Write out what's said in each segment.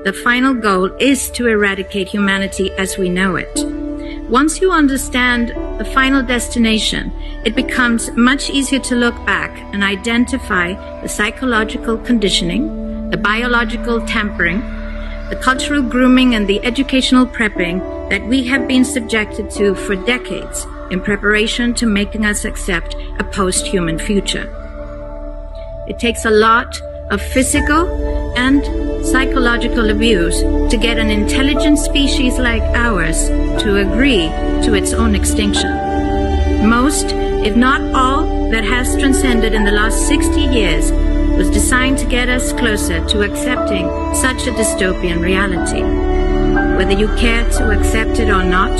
The final goal is to eradicate humanity as we know it. Once you understand the final destination, it becomes much easier to look back and identify the psychological conditioning, the biological tampering, the cultural grooming, and the educational prepping that we have been subjected to for decades in preparation to making us accept a post-human future. It takes a lot of physical and psychological abuse to get an intelligent species like ours to agree to its own extinction. Most, if not all, that has transcended in the last 60 years was designed to get us closer to accepting such a dystopian reality. Whether you care to accept it or not,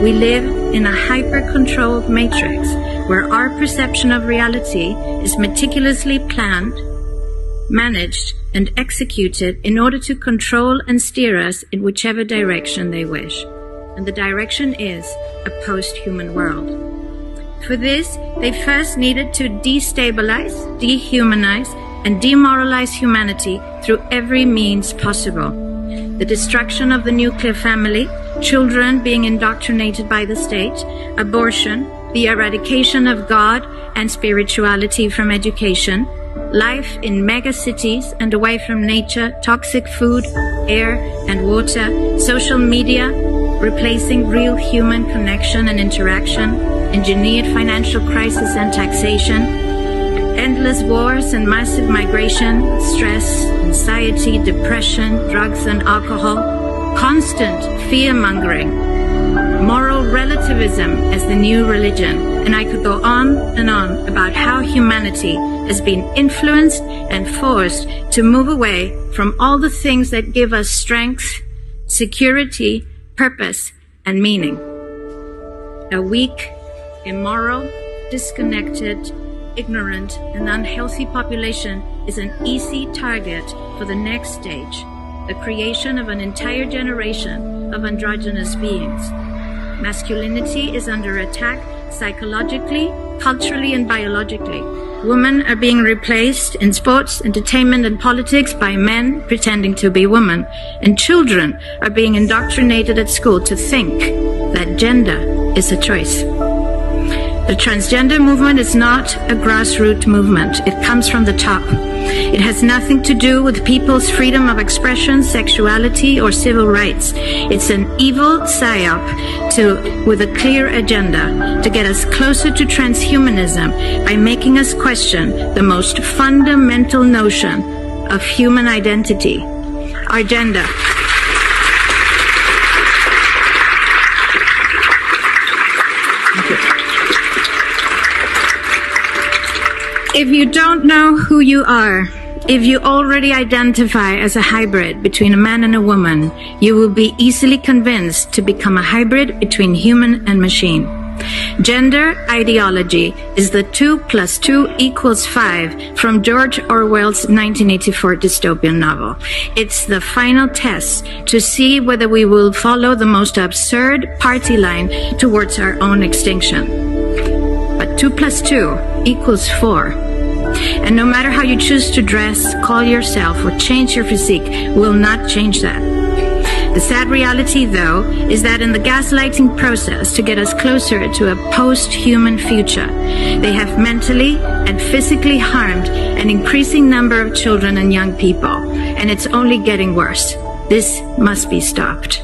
we live in a hyper-controlled matrix where our perception of reality is meticulously planned, managed, and executed in order to control and steer us in whichever direction they wish. And the direction is a post-human world. For this, they first needed to destabilize, dehumanize, and demoralize humanity through every means possible. The destruction of the nuclear family, children being indoctrinated by the state, abortion, the eradication of God and spirituality from education, life in megacities and away from nature, toxic food, air and water, social media, replacing real human connection and interaction, engineered financial crisis and taxation, endless wars and massive migration, stress, anxiety, depression, drugs and alcohol, constant fear-mongering, moral relativism as the new religion, and I could go on and on about how humanity has been influenced and forced to move away from all the things that give us strength, security, purpose, and meaning. A weak, immoral, disconnected, ignorant, and unhealthy population is an easy target for the next stage, the creation of an entire generation of androgynous beings. Masculinity is under attack psychologically, culturally, and biologically. Women are being replaced in sports, entertainment, and politics by men pretending to be women, and children are being indoctrinated at school to think that gender is a choice. The transgender movement is not a grassroots movement. It comes from the top. It has nothing to do with people's freedom of expression, sexuality, or civil rights. It's an evil psyop with a clear agenda to get us closer to transhumanism by making us question the most fundamental notion of human identity, our gender. If you don't know who you are, if you already identify as a hybrid between a man and a woman, you will be easily convinced to become a hybrid between human and machine. Gender ideology is the 2 + 2 = 5 from George Orwell's 1984 dystopian novel. It's the final test to see whether we will follow the most absurd party line towards our own extinction. But 2 + 2 = 4. And no matter how you choose to dress, call yourself, or change your physique, will not change that. The sad reality, though, is that in the gaslighting process to get us closer to a post-human future, they have mentally and physically harmed an increasing number of children and young people, and it's only getting worse. This must be stopped.